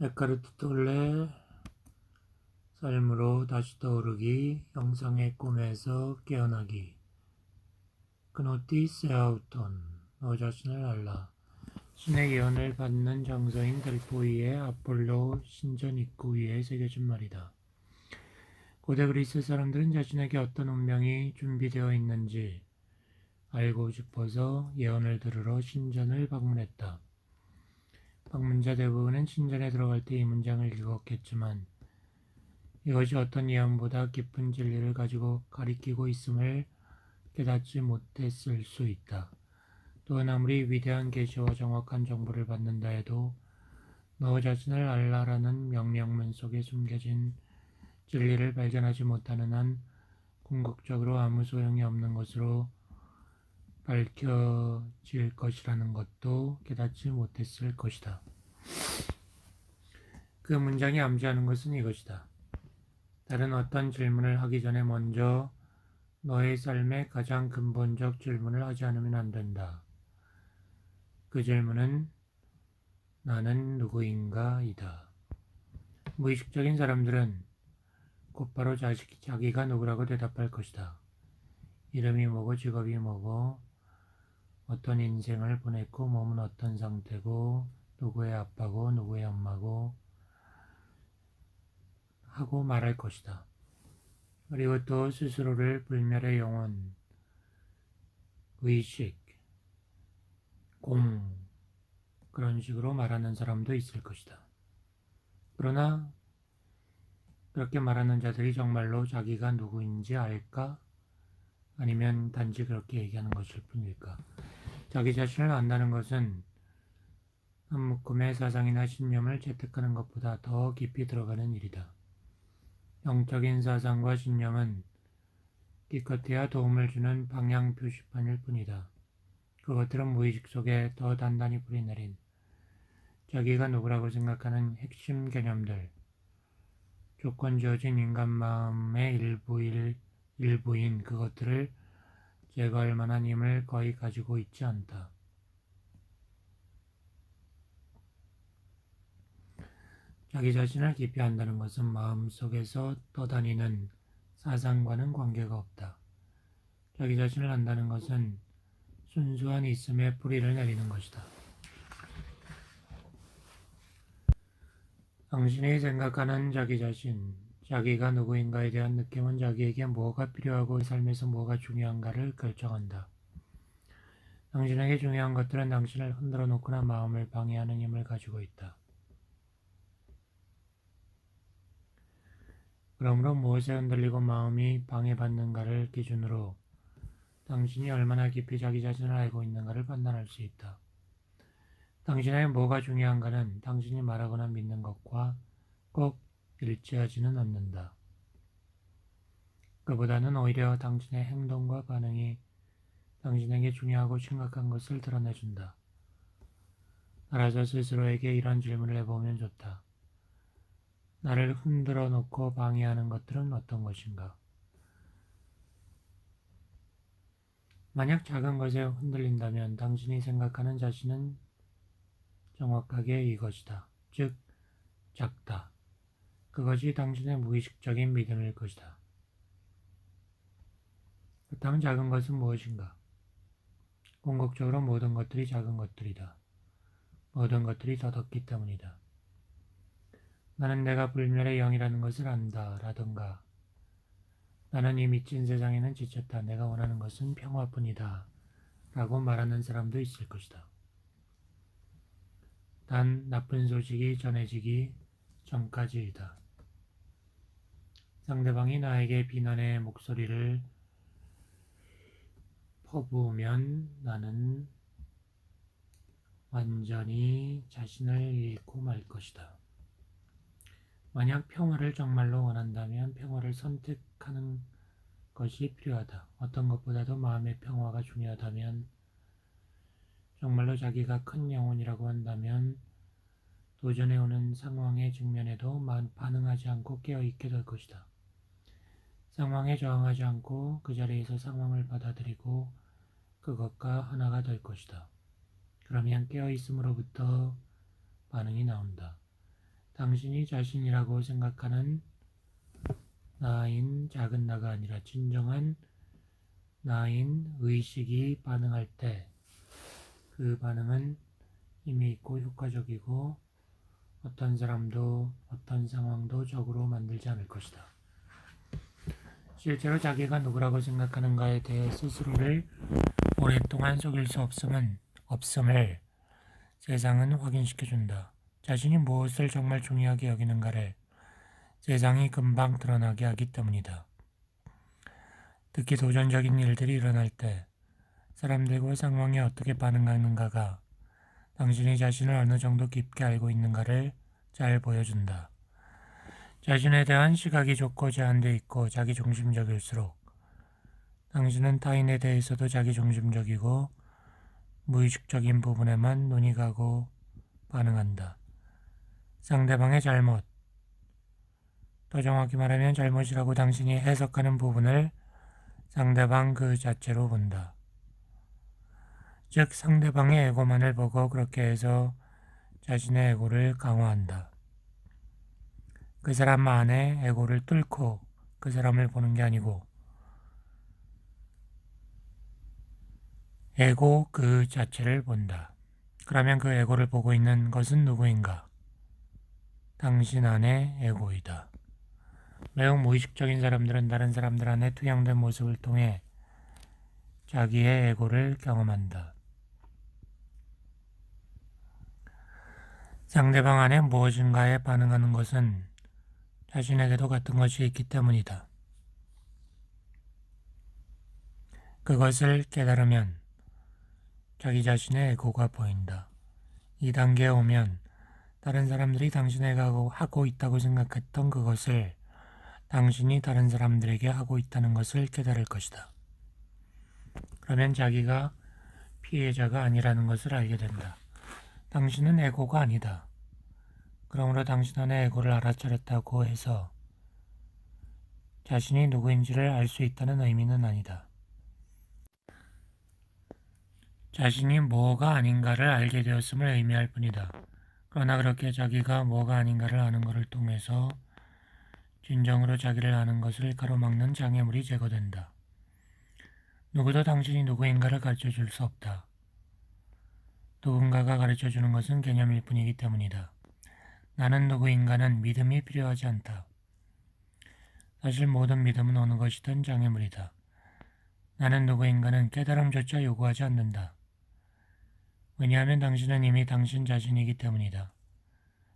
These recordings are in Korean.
에카르트 톨레 삶으로 다시 떠오르기, 영상의 꿈에서 깨어나기. 그노티 세아우톤, 너 자신을 알라. 신의 예언을 받는 장소인 델포이의 아폴로 신전 입구 위에 새겨진 말이다. 고대 그리스 사람들은 자신에게 어떤 운명이 준비되어 있는지 알고 싶어서 예언을 들으러 신전을 방문했다. 방문자 대부분은 신전에 들어갈 때 이 문장을 읽었겠지만 이것이 어떤 예언보다 깊은 진리를 가지고 가리키고 있음을 깨닫지 못했을 수 있다. 또한 아무리 위대한 계시와 정확한 정보를 받는다 해도 너 자신을 알라라는 명령문 속에 숨겨진 진리를 발견하지 못하는 한 궁극적으로 아무 소용이 없는 것으로 밝혀질 것이라는 것도 깨닫지 못했을 것이다. 그 문장이 암시하는 것은 이것이다. 다른 어떤 질문을 하기 전에 먼저 너의 삶의 가장 근본적 질문을 하지 않으면 안 된다. 그 질문은 나는 누구인가 이다. 무의식적인 사람들은 곧바로 자기가 누구라고 대답할 것이다. 이름이 뭐고 직업이 뭐고 어떤 인생을 보냈고 몸은 어떤 상태고 누구의 아빠고 누구의 엄마고 하고 말할 것이다. 그리고 또 스스로를 불멸의 영혼, 의식, 공 그런 식으로 말하는 사람도 있을 것이다. 그러나 그렇게 말하는 자들이 정말로 자기가 누구인지 알까? 아니면 단지 그렇게 얘기하는 것일 뿐일까? 자기 자신을 안다는 것은 한 묶음의 사상이나 신념을 채택하는 것보다 더 깊이 들어가는 일이다. 영적인 사상과 신념은 기껏해야 도움을 주는 방향 표시판일 뿐이다. 그것들은 무의식 속에 더 단단히 뿌리내린 자기가 누구라고 생각하는 핵심 개념들, 조건 지어진 인간 마음의 일부인 그것들을 제거할 만한 힘을 거의 가지고 있지 않다. 자기 자신을 깊이 안다는 것은 마음속에서 떠다니는 사상과는 관계가 없다. 자기 자신을 안다는 것은 순수한 있음의 뿌리를 내리는 것이다. 당신이 생각하는 자기 자신, 자기가 누구인가에 대한 느낌은 자기에게 뭐가 필요하고 삶에서 뭐가 중요한가를 결정한다. 당신에게 중요한 것들은 당신을 흔들어 놓거나 마음을 방해하는 힘을 가지고 있다. 그러므로 무엇에 흔들리고 마음이 방해받는가를 기준으로 당신이 얼마나 깊이 자기 자신을 알고 있는가를 판단할 수 있다. 당신에게 뭐가 중요한가는 당신이 말하거나 믿는 것과 꼭 일치하지는 않는다. 그보다는 오히려 당신의 행동과 반응이 당신에게 중요하고 심각한 것을 드러내준다. 알아서 스스로에게 이런 질문을 해보면 좋다. 나를 흔들어 놓고 방해하는 것들은 어떤 것인가? 만약 작은 것에 흔들린다면 당신이 생각하는 자신은 정확하게 이것이다. 즉, 작다. 그것이 당신의 무의식적인 믿음일 것이다. 그렇다면 작은 것은 무엇인가? 궁극적으로 모든 것들이 작은 것들이다. 모든 것들이 더덥기 때문이다. 나는 내가 불멸의 영이라는 것을 안다. 라든가 나는 이 미친 세상에는 지쳤다. 내가 원하는 것은 평화뿐이다. 라고 말하는 사람도 있을 것이다. 단 나쁜 소식이 전해지기 전까지이다. 상대방이 나에게 비난의 목소리를 퍼부으면 나는 완전히 자신을 잃고 말 것이다. 만약 평화를 정말로 원한다면 평화를 선택하는 것이 필요하다. 어떤 것보다도 마음의 평화가 중요하다면 정말로 자기가 큰 영혼이라고 한다면 도전해 오는 상황에 직면해도 반응하지 않고 깨어있게 될 것이다. 상황에 저항하지 않고 그 자리에서 상황을 받아들이고 그것과 하나가 될 것이다. 그러면 깨어있음으로부터 반응이 나온다. 당신이 자신이라고 생각하는 나인 작은 나가 아니라 진정한 나인 의식이 반응할 때 그 반응은 힘이 있고 효과적이고 어떤 사람도 어떤 상황도 적으로 만들지 않을 것이다. 실제로 자기가 누구라고 생각하는가에 대해 스스로를 오랫동안 속일 수 없음을 세상은 확인시켜준다. 자신이 무엇을 정말 중요하게 여기는가를 세상이 금방 드러나게 하기 때문이다. 특히 도전적인 일들이 일어날 때 사람들과 상황에 어떻게 반응하는가가 당신이 자신을 어느 정도 깊게 알고 있는가를 잘 보여준다. 자신에 대한 시각이 좁고 제한되어 있고 자기중심적일수록 당신은 타인에 대해서도 자기중심적이고 무의식적인 부분에만 눈이 가고 반응한다. 상대방의 잘못, 더 정확히 말하면 잘못이라고 당신이 해석하는 부분을 상대방 그 자체로 본다. 즉 상대방의 에고만을 보고 그렇게 해서 자신의 에고를 강화한다. 그 사람 안에 에고를 뚫고 그 사람을 보는 게 아니고 에고 그 자체를 본다. 그러면 그 에고를 보고 있는 것은 누구인가? 당신 안의 에고이다. 매우 무의식적인 사람들은 다른 사람들 안에 투영된 모습을 통해 자기의 에고를 경험한다. 상대방 안에 무엇인가에 반응하는 것은 자신에게도 같은 것이 있기 때문이다. 그것을 깨달으면 자기 자신의 에고가 보인다. 이 단계에 오면 다른 사람들이 당신에게 하고 있다고 생각했던 그것을 당신이 다른 사람들에게 하고 있다는 것을 깨달을 것이다. 그러면 자기가 피해자가 아니라는 것을 알게 된다. 당신은 에고가 아니다. 그러므로 당신 안의 에고를 알아차렸다고 해서 자신이 누구인지를 알 수 있다는 의미는 아니다. 자신이 뭐가 아닌가를 알게 되었음을 의미할 뿐이다. 그러나 그렇게 자기가 뭐가 아닌가를 아는 것을 통해서 진정으로 자기를 아는 것을 가로막는 장애물이 제거된다. 누구도 당신이 누구인가를 가르쳐줄 수 없다. 누군가가 가르쳐주는 것은 개념일 뿐이기 때문이다. 나는 누구인가는 믿음이 필요하지 않다. 사실 모든 믿음은 어느 것이든 장애물이다. 나는 누구인가는 깨달음조차 요구하지 않는다. 왜냐하면 당신은 이미 당신 자신이기 때문이다.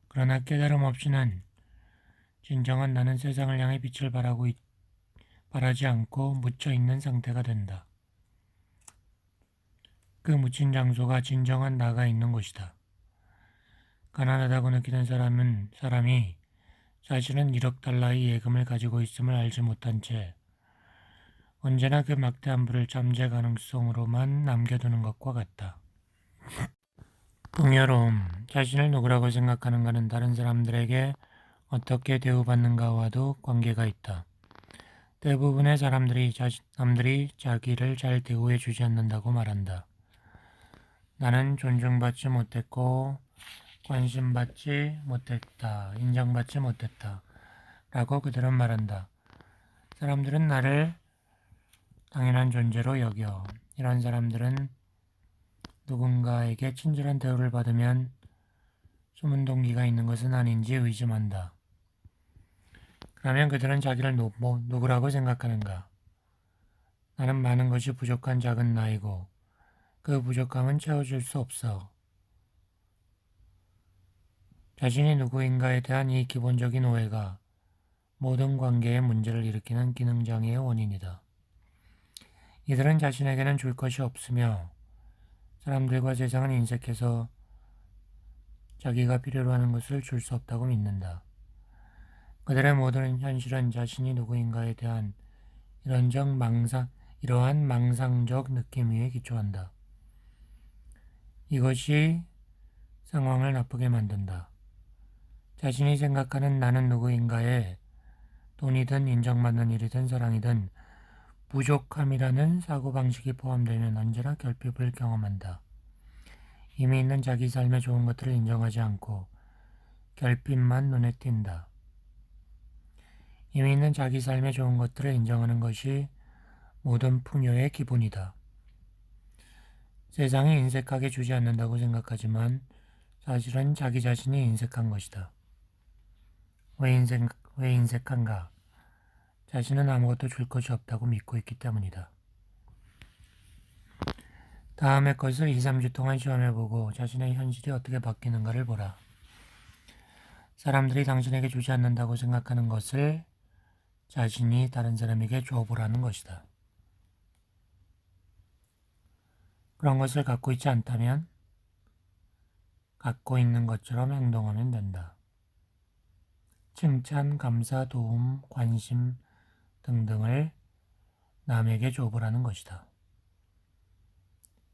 그러나 깨달음 없이는 진정한 나는 세상을 향해 빛을 바라지 않고 묻혀있는 상태가 된다. 그 묻힌 장소가 진정한 나가 있는 곳이다. 가난하다고 느끼는 사람이 자신은 1억 달러의 예금을 가지고 있음을 알지 못한 채 언제나 그 막대한 부를 잠재 가능성으로만 남겨두는 것과 같다. 풍요로움, 자신을 누구라고 생각하는가는 다른 사람들에게 어떻게 대우받는가와도 관계가 있다. 대부분의 사람들이 남들이 자기를 잘 대우해 주지 않는다고 말한다. 나는 존중받지 못했고 관심받지 못했다. 인정받지 못했다. 라고 그들은 말한다. 사람들은 나를 당연한 존재로 여겨. 이런 사람들은 누군가에게 친절한 대우를 받으면 숨은 동기가 있는 것은 아닌지 의심한다. 그러면 그들은 자기를 누구라고 생각하는가? 나는 많은 것이 부족한 작은 나이고 그 부족함은 채워줄 수 없어. 자신이 누구인가에 대한 이 기본적인 오해가 모든 관계에 문제를 일으키는 기능장애의 원인이다. 이들은 자신에게는 줄 것이 없으며 사람들과 세상은 인색해서 자기가 필요로 하는 것을 줄 수 없다고 믿는다. 그들의 모든 현실은 자신이 누구인가에 대한 이러한 망상적 느낌 위에 기초한다. 이것이 상황을 나쁘게 만든다. 자신이 생각하는 나는 누구인가에 돈이든 인정받는 일이든 사랑이든 부족함이라는 사고방식이 포함되면 언제나 결핍을 경험한다. 이미 있는 자기 삶의 좋은 것들을 인정하지 않고 결핍만 눈에 띈다. 이미 있는 자기 삶의 좋은 것들을 인정하는 것이 모든 풍요의 기본이다. 세상이 인색하게 주지 않는다고 생각하지만 사실은 자기 자신이 인색한 것이다. 왜 인색한가? 자신은 아무것도 줄 것이 없다고 믿고 있기 때문이다. 다음의 것을 2, 3주 동안 시험해보고 자신의 현실이 어떻게 바뀌는가를 보라. 사람들이 당신에게 주지 않는다고 생각하는 것을 자신이 다른 사람에게 줘보라는 것이다. 그런 것을 갖고 있지 않다면 갖고 있는 것처럼 행동하면 된다. 칭찬, 감사, 도움, 관심 등등을 남에게 줘보라는 것이다.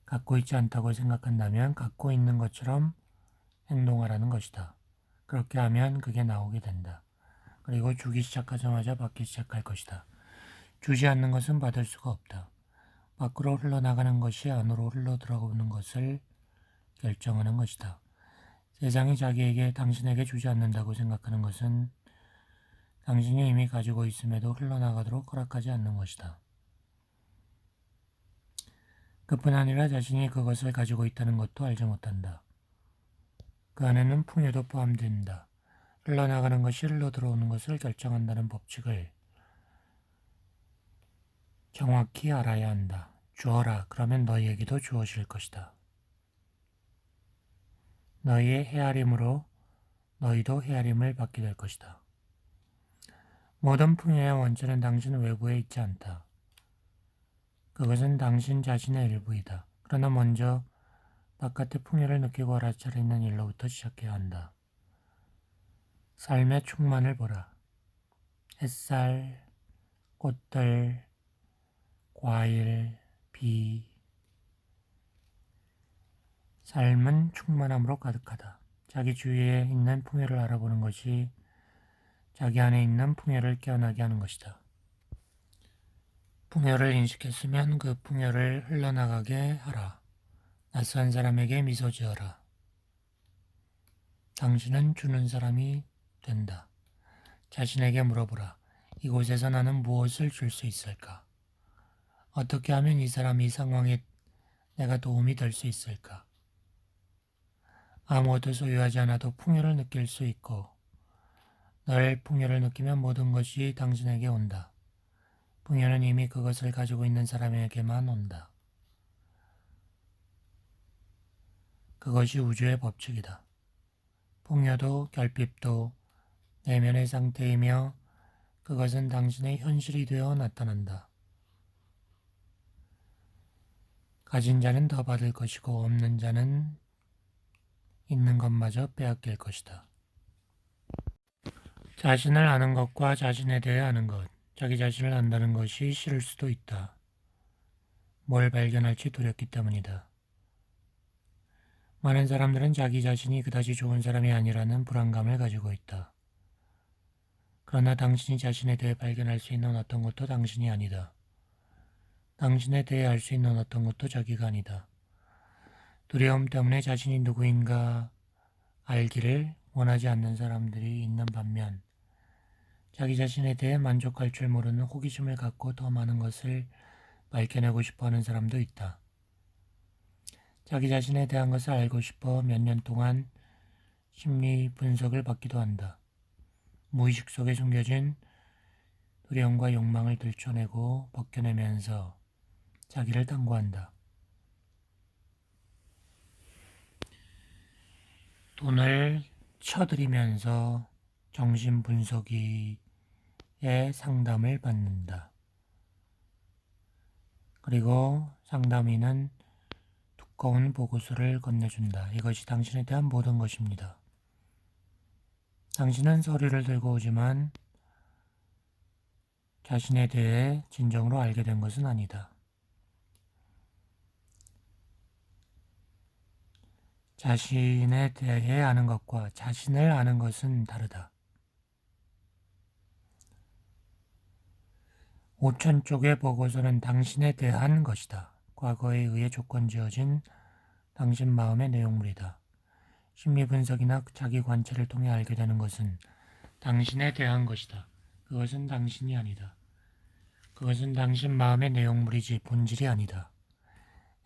갖고 있지 않다고 생각한다면 갖고 있는 것처럼 행동하라는 것이다. 그렇게 하면 그게 나오게 된다. 그리고 주기 시작하자마자 받기 시작할 것이다. 주지 않는 것은 받을 수가 없다. 밖으로 흘러나가는 것이 안으로 흘러들어오는 것을 결정하는 것이다. 세상이 자기에게 당신에게 주지 않는다고 생각하는 것은 당신이 이미 가지고 있음에도 흘러나가도록 허락하지 않는 것이다. 그뿐 아니라 자신이 그것을 가지고 있다는 것도 알지 못한다. 그 안에는 풍요도 포함된다. 흘러나가는 것이 흘러들어오는 것을 결정한다는 법칙을 정확히 알아야 한다. 주어라. 그러면 너희에게도 주어질 것이다. 너희의 헤아림으로 너희도 헤아림을 받게 될 것이다. 모든 풍요의 원천은 당신 외부에 있지 않다. 그것은 당신 자신의 일부이다. 그러나 먼저 바깥의 풍요를 느끼고 알아차리는 일로부터 시작해야 한다. 삶의 충만을 보라. 햇살, 꽃들, 과일, 비. 삶은 충만함으로 가득하다. 자기 주위에 있는 풍요를 알아보는 것이 자기 안에 있는 풍요를 깨어나게 하는 것이다. 풍요를 인식했으면 그 풍요를 흘러나가게 하라. 낯선 사람에게 미소 지어라. 당신은 주는 사람이 된다. 자신에게 물어보라. 이곳에서 나는 무엇을 줄 수 있을까? 어떻게 하면 이 사람이 이 상황에 내가 도움이 될 수 있을까? 아무것도 소유하지 않아도 풍요를 느낄 수 있고 늘 풍요를 느끼면 모든 것이 당신에게 온다. 풍요는 이미 그것을 가지고 있는 사람에게만 온다. 그것이 우주의 법칙이다. 풍요도 결핍도 내면의 상태이며 그것은 당신의 현실이 되어 나타난다. 가진 자는 더 받을 것이고 없는 자는 있는 것마저 빼앗길 것이다. 자신을 아는 것과 자신에 대해 아는 것, 자기 자신을 안다는 것이 싫을 수도 있다. 뭘 발견할지 두렵기 때문이다. 많은 사람들은 자기 자신이 그다지 좋은 사람이 아니라는 불안감을 가지고 있다. 그러나 당신이 자신에 대해 발견할 수 있는 어떤 것도 당신이 아니다. 당신에 대해 알 수 있는 어떤 것도 자기가 아니다. 두려움 때문에 자신이 누구인가 알기를 원하지 않는 사람들이 있는 반면 자기 자신에 대해 만족할 줄 모르는 호기심을 갖고 더 많은 것을 밝혀내고 싶어하는 사람도 있다. 자기 자신에 대한 것을 알고 싶어 몇 년 동안 심리 분석을 받기도 한다. 무의식 속에 숨겨진 두려움과 욕망을 들춰내고 벗겨내면서 자기를 탐구한다. 돈을 쳐들이면서 정신분석의의 상담을 받는다. 그리고 상담의는 두꺼운 보고서를 건네준다. 이것이 당신에 대한 모든 것입니다. 당신은 서류를 들고 오지만 자신에 대해 진정으로 알게 된 것은 아니다. 자신에 대해 아는 것과 자신을 아는 것은 다르다. 5천 쪽의 보고서는 당신에 대한 것이다. 과거에 의해 조건 지어진 당신 마음의 내용물이다. 심리 분석이나 자기 관찰을 통해 알게 되는 것은 당신에 대한 것이다. 그것은 당신이 아니다. 그것은 당신 마음의 내용물이지 본질이 아니다.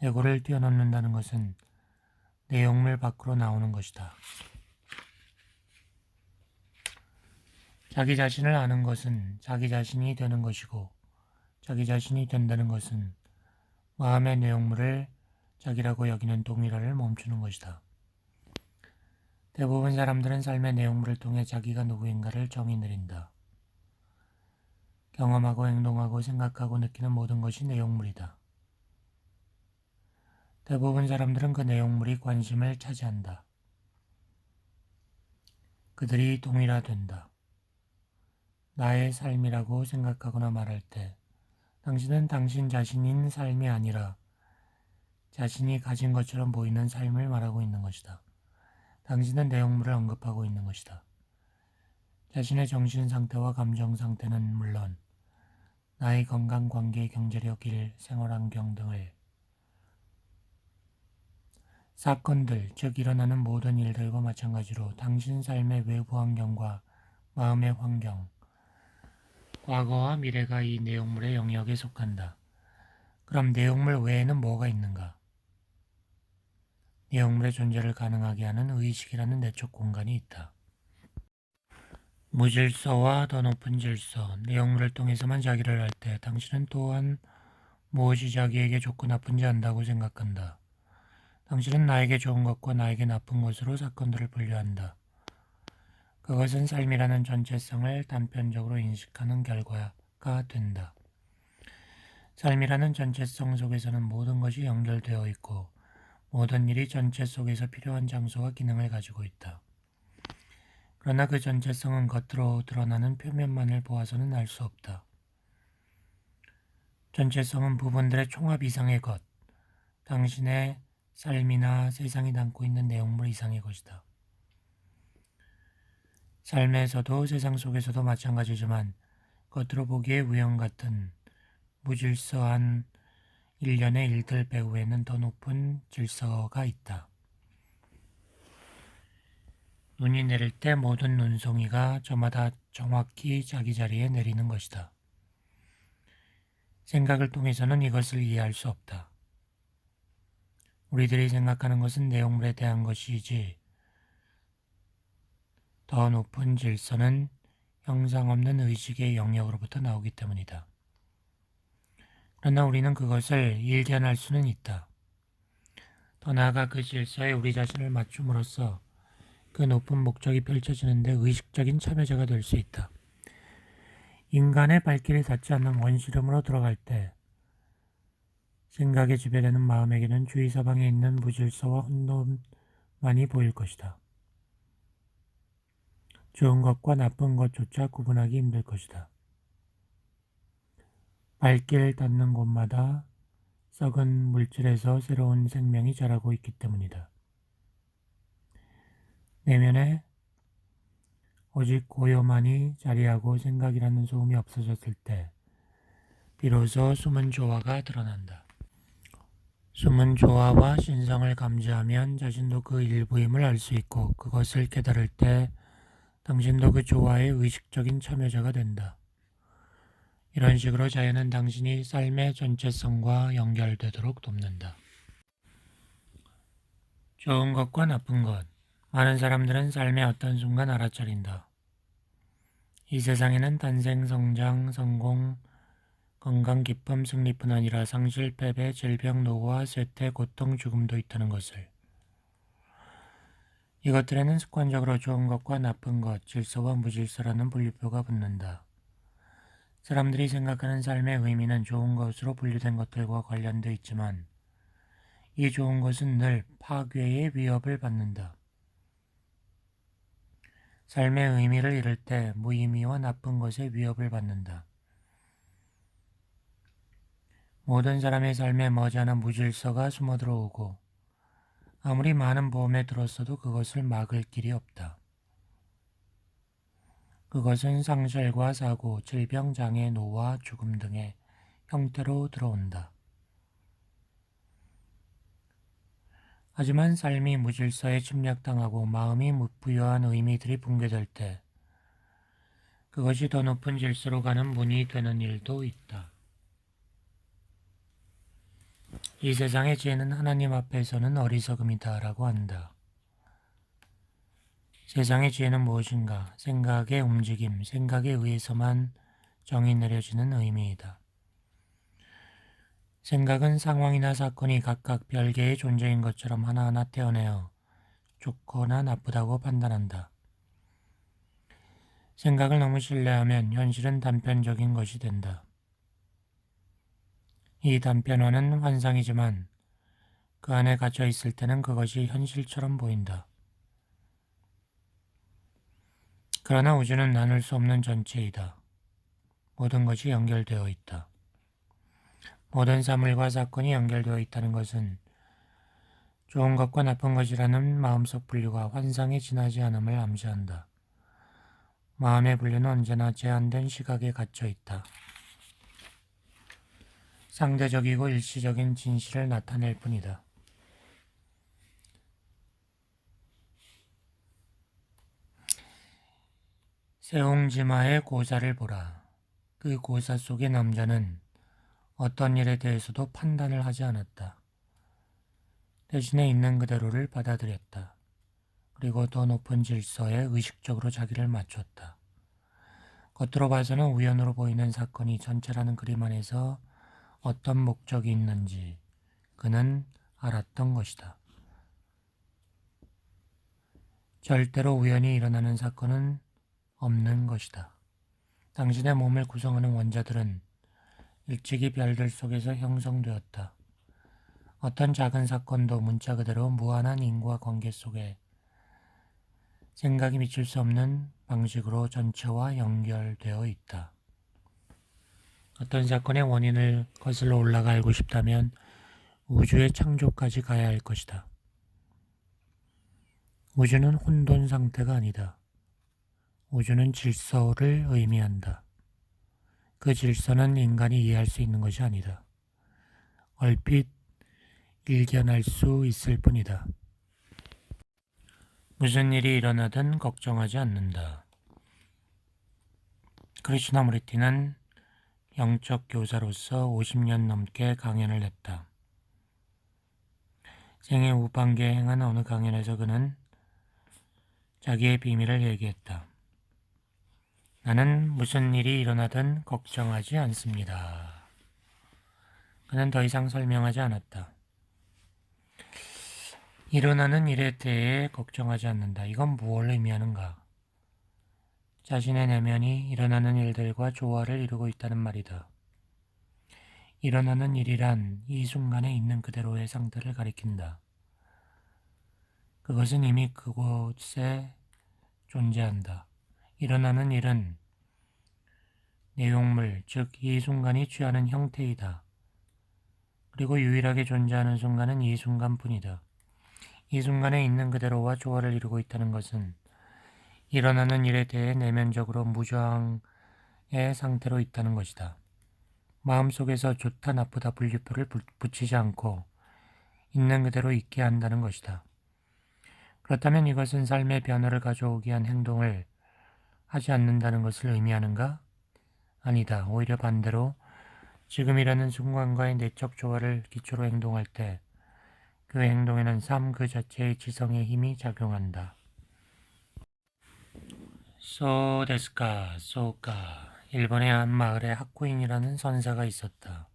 에고를 뛰어넘는다는 것은 내용물 밖으로 나오는 것이다. 자기 자신을 아는 것은 자기 자신이 되는 것이고 자기 자신이 된다는 것은 마음의 내용물을 자기라고 여기는 동일화를 멈추는 것이다. 대부분 사람들은 삶의 내용물을 통해 자기가 누구인가를 정의 내린다. 경험하고 행동하고 생각하고 느끼는 모든 것이 내용물이다. 대부분 사람들은 그 내용물이 관심을 차지한다. 그들이 동일화된다. 나의 삶이라고 생각하거나 말할 때 당신은 당신 자신인 삶이 아니라 자신이 가진 것처럼 보이는 삶을 말하고 있는 것이다. 당신은 내용물을 언급하고 있는 것이다. 자신의 정신 상태와 감정 상태는 물론 나의 건강, 관계, 경제력, 일, 생활환경 등을 사건들, 즉 일어나는 모든 일들과 마찬가지로 당신 삶의 외부 환경과 마음의 환경, 과거와 미래가 이 내용물의 영역에 속한다. 그럼 내용물 외에는 뭐가 있는가? 내용물의 존재를 가능하게 하는 의식이라는 내적 공간이 있다. 무질서와 더 높은 질서, 내용물을 통해서만 자기를 알 때 당신은 또한 무엇이 자기에게 좋고 나쁜지 안다고 생각한다. 당신은 나에게 좋은 것과 나에게 나쁜 것으로 사건들을 분류한다. 그것은 삶이라는 전체성을 단편적으로 인식하는 결과가 된다. 삶이라는 전체성 속에서는 모든 것이 연결되어 있고 모든 일이 전체 속에서 필요한 장소와 기능을 가지고 있다. 그러나 그 전체성은 겉으로 드러나는 표면만을 보아서는 알 수 없다. 전체성은 부분들의 총합 이상의 것, 당신의 삶이나 세상이 담고 있는 내용물 이상의 것이다. 삶에서도 세상 속에서도 마찬가지지만 겉으로 보기에 우연 같은 무질서한 일련의 일들 배후에는 더 높은 질서가 있다. 눈이 내릴 때 모든 눈송이가 저마다 정확히 자기 자리에 내리는 것이다. 생각을 통해서는 이것을 이해할 수 없다. 우리들이 생각하는 것은 내용물에 대한 것이지 더 높은 질서는 형상 없는 의식의 영역으로부터 나오기 때문이다. 그러나 우리는 그것을 일견할 수는 있다. 더 나아가 그 질서에 우리 자신을 맞춤으로써 그 높은 목적이 펼쳐지는데 의식적인 참여자가 될 수 있다. 인간의 발길이 닿지 않는 원시름으로 들어갈 때 생각에 지배되는 마음에게는 주위 사방에 있는 무질서와 혼돈만이 보일 것이다. 좋은 것과 나쁜 것조차 구분하기 힘들 것이다. 발길 닿는 곳마다 썩은 물질에서 새로운 생명이 자라고 있기 때문이다. 내면에 오직 고요만이 자리하고 생각이라는 소음이 없어졌을 때 비로소 숨은 조화가 드러난다. 숨은 조화와 신성을 감지하면 자신도 그 일부임을 알 수 있고 그것을 깨달을 때 당신도 그 조화의 의식적인 참여자가 된다. 이런 식으로 자연은 당신이 삶의 전체성과 연결되도록 돕는다. 좋은 것과 나쁜 것. 많은 사람들은 삶의 어떤 순간 알아차린다. 이 세상에는 탄생, 성장, 성공, 건강, 기쁨, 승리뿐 아니라 상실, 패배, 질병, 노화, 쇠퇴, 고통, 죽음도 있다는 것을. 이것들에는 습관적으로 좋은 것과 나쁜 것, 질서와 무질서라는 분류표가 붙는다. 사람들이 생각하는 삶의 의미는 좋은 것으로 분류된 것들과 관련되어 있지만 이 좋은 것은 늘 파괴의 위협을 받는다. 삶의 의미를 잃을 때 무의미와 나쁜 것의 위협을 받는다. 모든 사람의 삶에 머지않아 무질서가 숨어 들어오고 아무리 많은 보험에 들었어도 그것을 막을 길이 없다. 그것은 상실과 사고, 질병, 장애, 노화, 죽음 등의 형태로 들어온다. 하지만 삶이 무질서에 침략당하고 마음이 부유한 의미들이 붕괴될 때 그것이 더 높은 질서로 가는 문이 되는 일도 있다. 이 세상의 지혜는 하나님 앞에서는 어리석음이다라고 한다. 세상의 지혜는 무엇인가? 생각의 움직임, 생각에 의해서만 정이 내려지는 의미이다. 생각은 상황이나 사건이 각각 별개의 존재인 것처럼 하나하나 떼어내어 좋거나 나쁘다고 판단한다. 생각을 너무 신뢰하면 현실은 단편적인 것이 된다. 이 단편화는 환상이지만 그 안에 갇혀 있을 때는 그것이 현실처럼 보인다. 그러나 우주는 나눌 수 없는 전체이다. 모든 것이 연결되어 있다. 모든 사물과 사건이 연결되어 있다는 것은 좋은 것과 나쁜 것이라는 마음속 분류가 환상에 지나지 않음을 암시한다. 마음의 분류는 언제나 제한된 시각에 갇혀 있다. 상대적이고 일시적인 진실을 나타낼 뿐이다. 세옹지마의 고사를 보라. 그 고사 속의 남자는 어떤 일에 대해서도 판단을 하지 않았다. 대신에 있는 그대로를 받아들였다. 그리고 더 높은 질서에 의식적으로 자기를 맞췄다. 겉으로 봐서는 우연으로 보이는 사건이 전체라는 그림 안에서 어떤 목적이 있는지 그는 알았던 것이다. 절대로 우연히 일어나는 사건은 없는 것이다. 당신의 몸을 구성하는 원자들은 일찍이 별들 속에서 형성되었다. 어떤 작은 사건도 문자 그대로 무한한 인과관계 속에 생각이 미칠 수 없는 방식으로 전체와 연결되어 있다. 어떤 사건의 원인을 거슬러 올라가 알고 싶다면 우주의 창조까지 가야 할 것이다. 우주는 혼돈 상태가 아니다. 우주는 질서를 의미한다. 그 질서는 인간이 이해할 수 있는 것이 아니다. 얼핏 일견할 수 있을 뿐이다. 무슨 일이 일어나든 걱정하지 않는다. 크리슈나무리티는 영적 교사로서 50년 넘게 강연을 했다. 생애 후반기에 행한 어느 강연에서 그는 자기의 비밀을 얘기했다. 나는 무슨 일이 일어나든 걱정하지 않습니다. 그는 더 이상 설명하지 않았다. 일어나는 일에 대해 걱정하지 않는다. 이건 무엇을 의미하는가? 자신의 내면이 일어나는 일들과 조화를 이루고 있다는 말이다. 일어나는 일이란 이 순간에 있는 그대로의 상태를 가리킨다. 그것은 이미 그곳에 존재한다. 일어나는 일은 내용물, 즉 이 순간이 취하는 형태이다. 그리고 유일하게 존재하는 순간은 이 순간뿐이다. 이 순간에 있는 그대로와 조화를 이루고 있다는 것은 일어나는 일에 대해 내면적으로 무저항의 상태로 있다는 것이다. 마음속에서 좋다 나쁘다 분류표를 붙이지 않고 있는 그대로 있게 한다는 것이다. 그렇다면 이것은 삶의 변화를 가져오기 위한 행동을 하지 않는다는 것을 의미하는가? 아니다. 오히려 반대로 지금이라는 순간과의 내적 조화를 기초로 행동할 때 그 행동에는 삶 그 자체의 지성의 힘이 작용한다. 소데스카, 소까. 일본의 한 마을에 학구인이라는 선사가 있었다.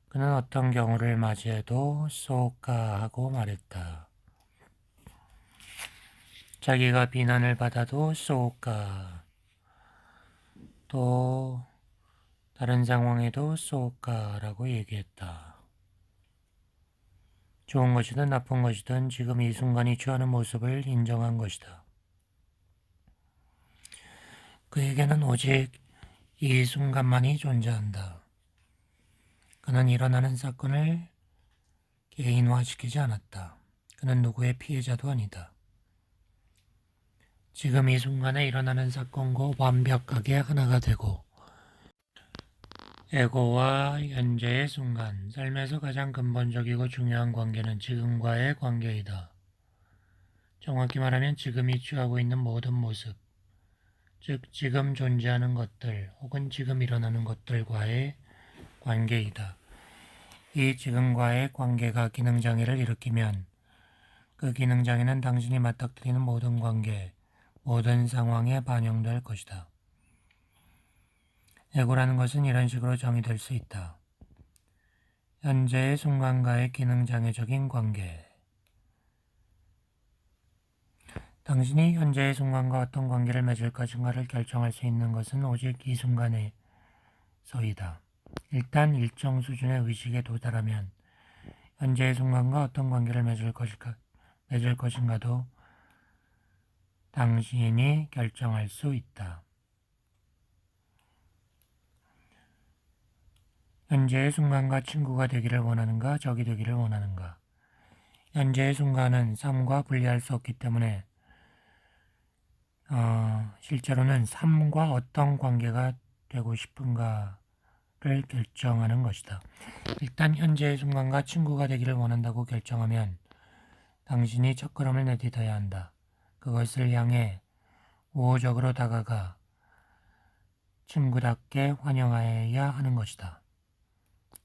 그는 어떤 경우를 맞이해도 소까 하고 말했다. 자기가 비난을 받아도 소까. 또 다른 상황에도 소까라고 얘기했다. 좋은 것이든 나쁜 것이든 지금 이 순간이 취하는 모습을 인정한 것이다. 그에게는 오직 이 순간만이 존재한다. 그는 일어나는 사건을 개인화시키지 않았다. 그는 누구의 피해자도 아니다. 지금 이 순간에 일어나는 사건과 완벽하게 하나가 되고 에고와 현재의 순간, 삶에서 가장 근본적이고 중요한 관계는 지금과의 관계이다. 정확히 말하면 지금이 취하고 있는 모든 모습, 즉 지금 존재하는 것들 혹은 지금 일어나는 것들과의 관계이다. 이 지금과의 관계가 기능장애를 일으키면 그 기능장애는 당신이 맞닥뜨리는 모든 관계, 모든 상황에 반영될 것이다. 에고라는 것은 이런 식으로 정의될 수 있다. 현재의 순간과의 기능장애적인 관계. 당신이 현재의 순간과 어떤 관계를 맺을 것인가를 결정할 수 있는 것은 오직 이 순간에서이다. 일단 일정 수준의 의식에 도달하면 현재의 순간과 어떤 관계를 맺을 것인가도 당신이 결정할 수 있다. 현재의 순간과 친구가 되기를 원하는가, 적이 되기를 원하는가. 현재의 순간은 삶과 분리할 수 없기 때문에 실제로는 삶과 어떤 관계가 되고 싶은가를 결정하는 것이다. 일단 현재의 순간과 친구가 되기를 원한다고 결정하면 당신이 첫걸음을 내딛어야 한다. 그것을 향해 우호적으로 다가가 친구답게 환영해야 하는 것이다.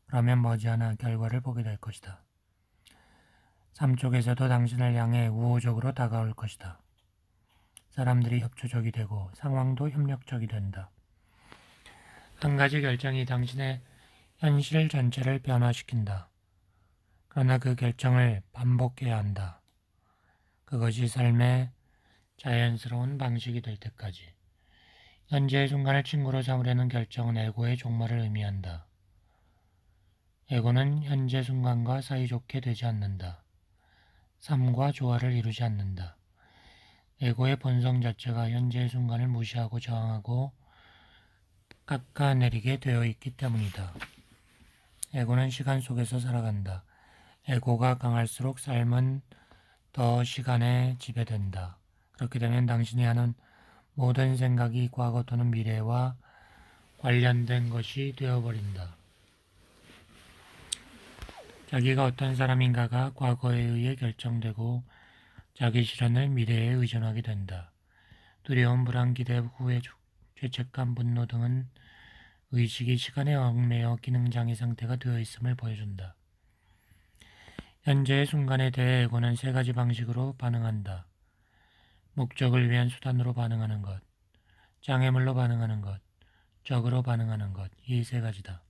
그러면 머지않아 결과를 보게 될 것이다. 삶 쪽에서도 당신을 향해 우호적으로 다가올 것이다. 사람들이 협조적이 되고 상황도 협력적이 된다. 한 가지 결정이 당신의 현실 전체를 변화시킨다. 그러나 그 결정을 반복해야 한다. 그것이 삶의 자연스러운 방식이 될 때까지. 현재의 순간을 친구로 삼으려는 결정은 에고의 종말을 의미한다. 에고는 현재 순간과 사이좋게 되지 않는다. 삶과 조화를 이루지 않는다. 에고의 본성 자체가 현재의 순간을 무시하고 저항하고 깎아내리게 되어 있기 때문이다. 에고는 시간 속에서 살아간다. 에고가 강할수록 삶은 더 시간에 지배된다. 그렇게 되면 당신이 하는 모든 생각이 과거 또는 미래와 관련된 것이 되어버린다. 자기가 어떤 사람인가가 과거에 의해 결정되고 자기 실현을 미래에 의존하게 된다. 두려움, 불안, 기대, 후회, 죄책감, 분노 등은 의식이 시간에 얽매여 기능장애 상태가 되어 있음을 보여준다. 현재의 순간에 대해 에고는 세 가지 방식으로 반응한다. 목적을 위한 수단으로 반응하는 것, 장애물로 반응하는 것, 적으로 반응하는 것, 이 세 가지다.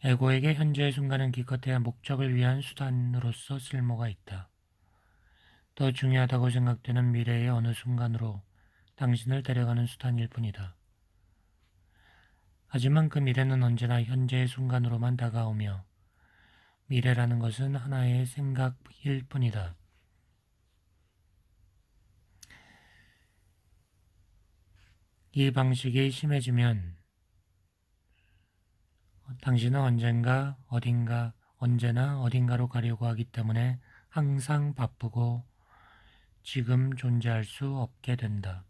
에고에게 현재의 순간은 기껏해야 목적을 위한 수단으로서 쓸모가 있다. 더 중요하다고 생각되는 미래의 어느 순간으로 당신을 데려가는 수단일 뿐이다. 하지만 그 미래는 언제나 현재의 순간으로만 다가오며 미래라는 것은 하나의 생각일 뿐이다. 이 방식이 심해지면 당신은 언제나 어딘가로 가려고 하기 때문에 항상 바쁘고 지금 존재할 수 없게 된다.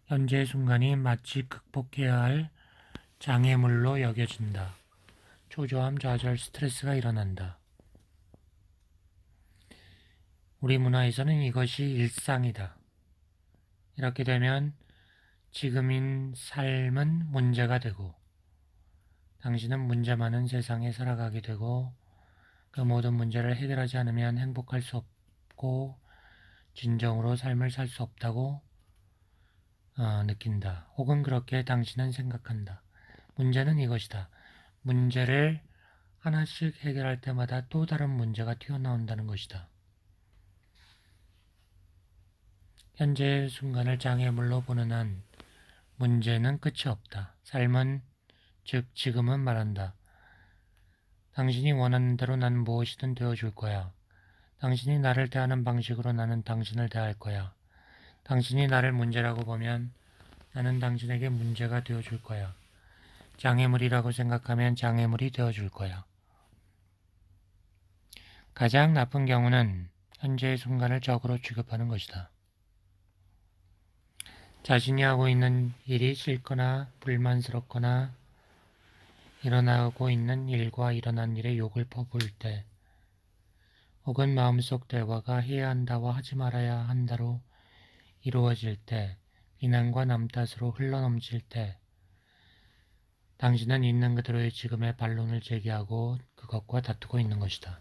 현재의 순간이 마치 극복해야 할 장애물로 여겨진다. 초조함, 좌절, 스트레스가 일어난다. 우리 문화에서는 이것이 일상이다. 이렇게 되면 지금인 삶은 문제가 되고 당신은 문제 많은 세상에 살아가게 되고 그 모든 문제를 해결하지 않으면 행복할 수 없고 진정으로 삶을 살 수 없다고 느낀다. 혹은 그렇게 당신은 생각한다. 문제는 이것이다. 문제를 하나씩 해결할 때마다 또 다른 문제가 튀어나온다는 것이다. 현재의 순간을 장애물로 보는 한 문제는 끝이 없다. 삶은, 즉 지금은 말한다. 당신이 원하는 대로 난 무엇이든 되어줄 거야. 당신이 나를 대하는 방식으로 나는 당신을 대할 거야. 당신이 나를 문제라고 보면 나는 당신에게 문제가 되어줄 거야. 장애물이라고 생각하면 장애물이 되어줄 거야. 가장 나쁜 경우는 현재의 순간을 적으로 취급하는 것이다. 자신이 하고 있는 일이 싫거나 불만스럽거나 일어나고 있는 일과 일어난 일에 욕을 퍼부을 때, 혹은 마음속 대화가 해야 한다와 하지 말아야 한다로 이루어질 때, 비난과 남 탓으로 흘러넘칠 때, 당신은 있는 그대로의 지금의 반론을 제기하고 그것과 다투고 있는 것이다.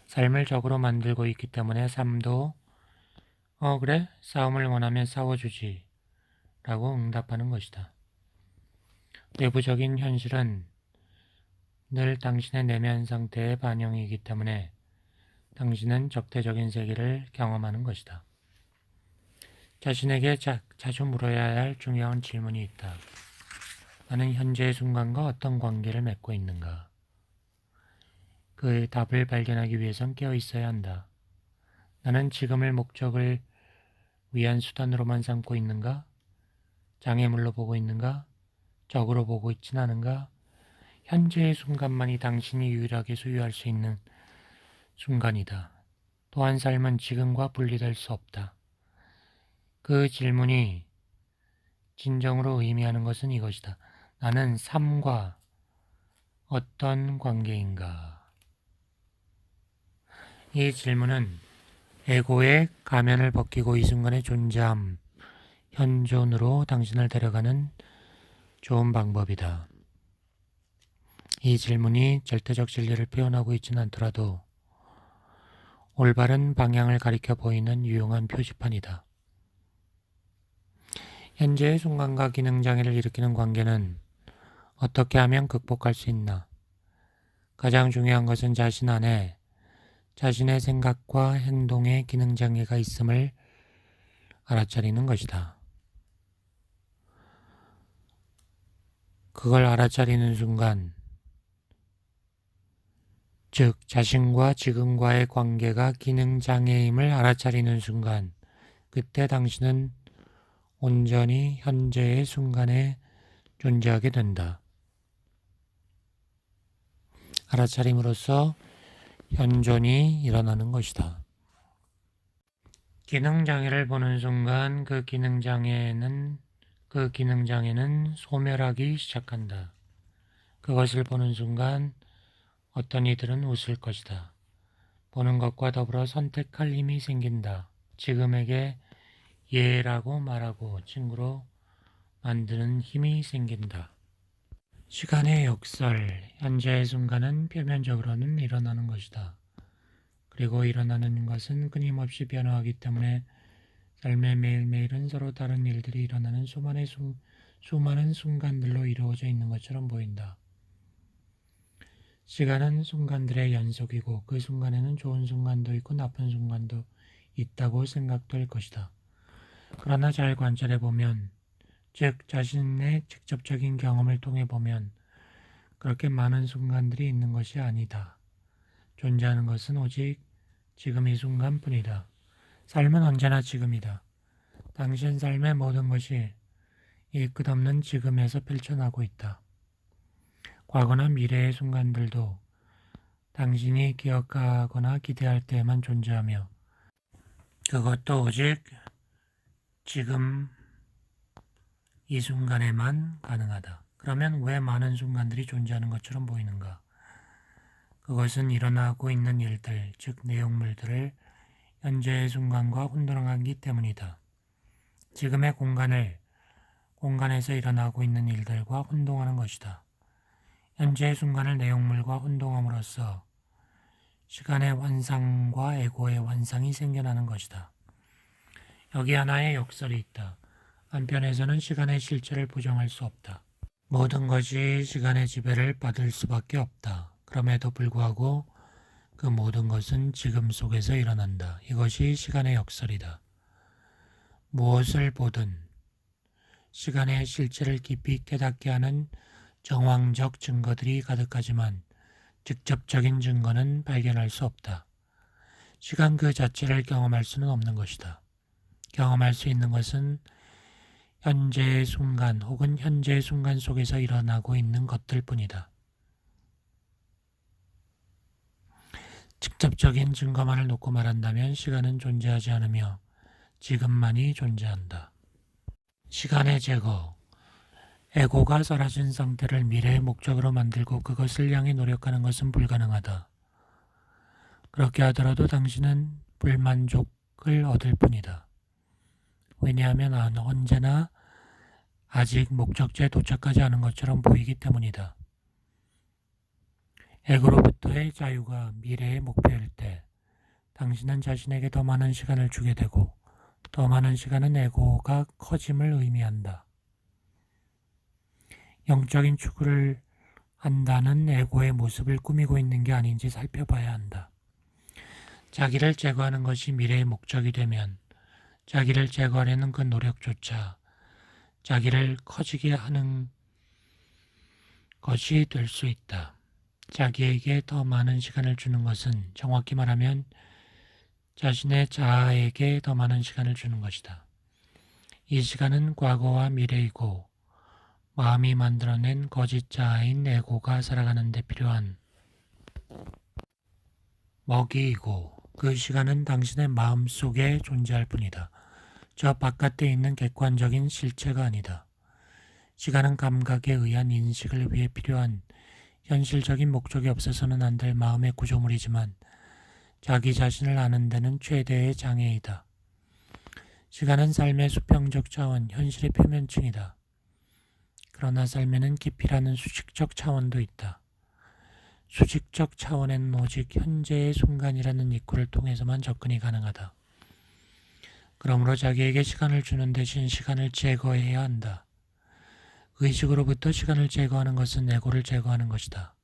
삶을 적으로 만들고 있기 때문에 삶도 그래? 싸움을 원하면 싸워주지 라고 응답하는 것이다. 내부적인 현실은 늘 당신의 내면 상태의 반영이기 때문에 당신은 적대적인 세계를 경험하는 것이다. 자신에게 자주 물어야 할 중요한 질문이 있다. 나는 현재의 순간과 어떤 관계를 맺고 있는가? 그 답을 발견하기 위해선 깨어 있어야 한다. 나는 지금을 목적을 위한 수단으로만 삼고 있는가? 장애물로 보고 있는가? 적으로 보고 있진 않은가? 현재의 순간만이 당신이 유일하게 소유할 수 있는 순간이다. 또한 삶은 지금과 분리될 수 없다. 그 질문이 진정으로 의미하는 것은 이것이다. 나는 삶과 어떤 관계인가? 이 질문은 에고의 가면을 벗기고 이 순간의 존재함, 현존으로 당신을 데려가는 좋은 방법이다. 이 질문이 절대적 진리를 표현하고 있지는 않더라도 올바른 방향을 가리켜 보이는 유용한 표지판이다. 현재의 순간과 기능장애를 일으키는 관계는 어떻게 하면 극복할 수 있나? 가장 중요한 것은 자신 안에 자신의 생각과 행동에 기능장애가 있음을 알아차리는 것이다. 그걸 알아차리는 순간, 즉 자신과 지금과의 관계가 기능장애임을 알아차리는 순간, 그때 당신은 온전히 현재의 순간에 존재하게 된다. 알아차림으로써 현존이 일어나는 것이다. 기능장애를 보는 순간 그 기능장애는 소멸하기 시작한다. 그것을 보는 순간 어떤 이들은 웃을 것이다. 보는 것과 더불어 선택할 힘이 생긴다. 지금에게 예라고 말하고 친구로 만드는 힘이 생긴다. 시간의 역설, 현재의 순간은 표면적으로는 일어나는 것이다. 그리고 일어나는 것은 끊임없이 변화하기 때문에 삶의 매일매일은 서로 다른 일들이 일어나는 수많은 순간들로 이루어져 있는 것처럼 보인다. 시간은 순간들의 연속이고 그 순간에는 좋은 순간도 있고 나쁜 순간도 있다고 생각될 것이다. 그러나 잘 관찰해보면, 즉 자신의 직접적인 경험을 통해 보면 그렇게 많은 순간들이 있는 것이 아니다. 존재하는 것은 오직 지금 이 순간뿐이다. 삶은 언제나 지금이다. 당신 삶의 모든 것이 이 끝없는 지금에서 펼쳐나고 있다. 과거나 미래의 순간들도 당신이 기억하거나 기대할 때에만 존재하며 그것도 오직 지금 이 순간에만 가능하다. 그러면 왜 많은 순간들이 존재하는 것처럼 보이는가? 그것은 일어나고 있는 일들, 즉 내용물들을 현재의 순간과 혼동하기 때문이다. 지금의 공간에서 일어나고 있는 일들과 혼동하는 것이다. 현재의 순간을 내용물과 혼동함으로써 시간의 환상과 에고의 환상이 생겨나는 것이다. 여기 하나의 역설이 있다. 한편에서는 시간의 실체를 부정할 수 없다. 모든 것이 시간의 지배를 받을 수밖에 없다. 그럼에도 불구하고 그 모든 것은 지금 속에서 일어난다. 이것이 시간의 역설이다. 무엇을 보든 시간의 실체를 깊이 깨닫게 하는 정황적 증거들이 가득하지만 직접적인 증거는 발견할 수 없다. 시간 그 자체를 경험할 수는 없는 것이다. 경험할 수 있는 것은 현재의 순간 혹은 현재의 순간 속에서 일어나고 있는 것들 뿐이다. 직접적인 증거만을 놓고 말한다면 시간은 존재하지 않으며 지금만이 존재한다. 시간의 제거. 에고가 사라진 상태를 미래의 목적으로 만들고 그것을 향해 노력하는 것은 불가능하다. 그렇게 하더라도 당신은 불만족을 얻을 뿐이다. 왜냐하면 언제나 아직 목적지에 도착하지 않은 것처럼 보이기 때문이다. 에고로부터의 자유가 미래의 목표일 때 당신은 자신에게 더 많은 시간을 주게 되고 더 많은 시간은 에고가 커짐을 의미한다. 영적인 추구를 한다는 에고의 모습을 꾸미고 있는 게 아닌지 살펴봐야 한다. 자기를 제거하는 것이 미래의 목적이 되면 자기를 제거하려는 그 노력조차 자기를 커지게 하는 것이 될 수 있다. 자기에게 더 많은 시간을 주는 것은 정확히 말하면 자신의 자아에게 더 많은 시간을 주는 것이다. 이 시간은 과거와 미래이고 마음이 만들어낸 거짓 자아인 에고가 살아가는 데 필요한 먹이이고 그 시간은 당신의 마음 속에 존재할 뿐이다. 저 바깥에 있는 객관적인 실체가 아니다. 시간은 감각에 의한 인식을 위해 필요한 현실적인 목적이 없어서는 안 될 마음의 구조물이지만 자기 자신을 아는 데는 최대의 장애이다. 시간은 삶의 수평적 차원, 현실의 표면층이다. 그러나 삶에는 깊이라는 수직적 차원도 있다. 수직적 차원에는 오직 현재의 순간이라는 입구를 통해서만 접근이 가능하다. 그러므로 자기에게 시간을 주는 대신 시간을 제거해야 한다. 의식으로부터 시간을 제거하는 것은 에고를 제거하는 것이다.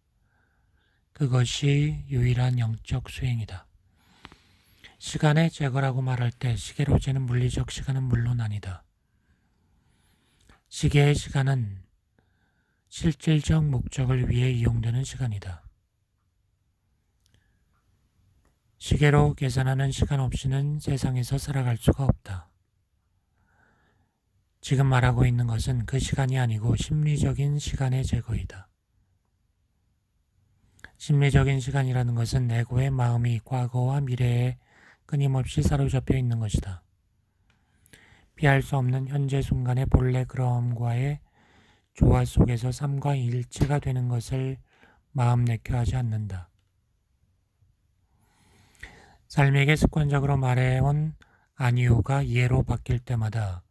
그것이 유일한 영적 수행이다. 시간의 제거라고 말할 때 시계로 재는 물리적 시간은 물론 아니다. 시계의 시간은 실질적 목적을 위해 이용되는 시간이다. 시계로 계산하는 시간 없이는 세상에서 살아갈 수가 없다. 지금 말하고 있는 것은 그 시간이 아니고 심리적인 시간의 제거이다. 심리적인 시간이라는 것은 에고의 마음이 과거와 미래에 끊임없이 사로잡혀 있는 것이다. 피할 수 없는 현재 순간의 본래 그러함과의 조화 속에서 삶과 일체가 되는 것을 마음 내켜 하지 않는다. 삶에게 습관적으로 말해온 아니오가 예로 바뀔 때마다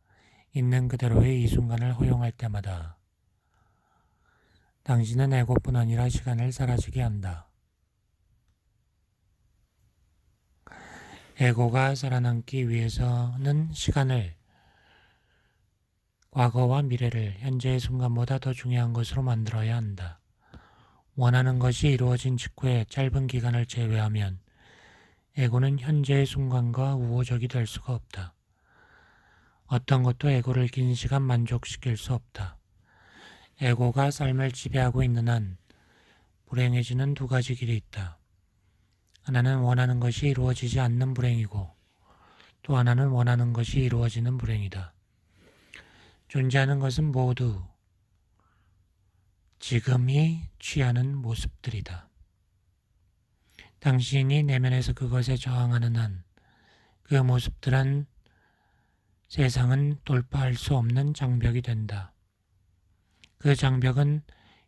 있는 그대로의 이 순간을 허용할 때마다 당신은 에고뿐 아니라 시간을 사라지게 한다. 에고가 살아남기 위해서는 시간을, 과거와 미래를 현재의 순간보다 더 중요한 것으로 만들어야 한다. 원하는 것이 이루어진 직후에 짧은 기간을 제외하면 에고는 현재의 순간과 우호적이 될 수가 없다. 어떤 것도 에고를 긴 시간 만족시킬 수 없다. 에고가 삶을 지배하고 있는 한 불행해지는 두 가지 길이 있다. 하나는 원하는 것이 이루어지지 않는 불행이고 또 하나는 원하는 것이 이루어지는 불행이다. 존재하는 것은 모두 지금이 취하는 모습들이다. 당신이 내면에서 그것에 저항하는 한 그 모습들은 세상은 돌파할 수 없는 장벽이 된다. 그 장벽은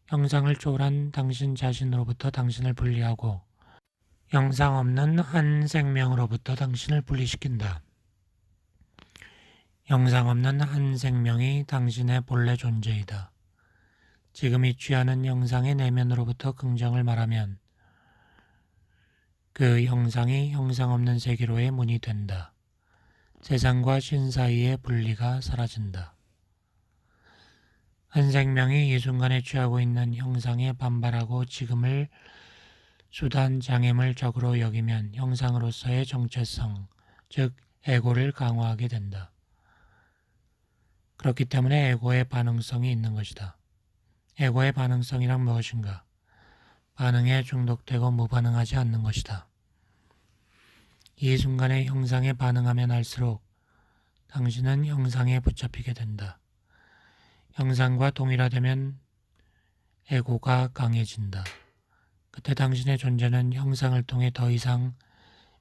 형상을 초월한 당신 자신으로부터 당신을 분리하고 형상 없는 한 생명으로부터 당신을 분리시킨다. 형상 없는 한 생명이 당신의 본래 존재이다. 지금이 취하는 형상의 내면으로부터 긍정을 말하면 그 형상이 형상 없는 세계로의 문이 된다. 세상과 신 사이의 분리가 사라진다. 한 생명이 이 순간에 취하고 있는 형상에 반발하고 지금을 수단 장애물적으로 여기면 형상으로서의 정체성, 즉 에고를 강화하게 된다. 그렇기 때문에 에고의 반응성이 있는 것이다. 에고의 반응성이란 무엇인가? 반응에 중독되고 무반응하지 않는 것이다. 이 순간의 형상에 반응하면 할수록 당신은 형상에 붙잡히게 된다. 형상과 동일화되면 에고가 강해진다. 그때 당신의 존재는 형상을 통해 더 이상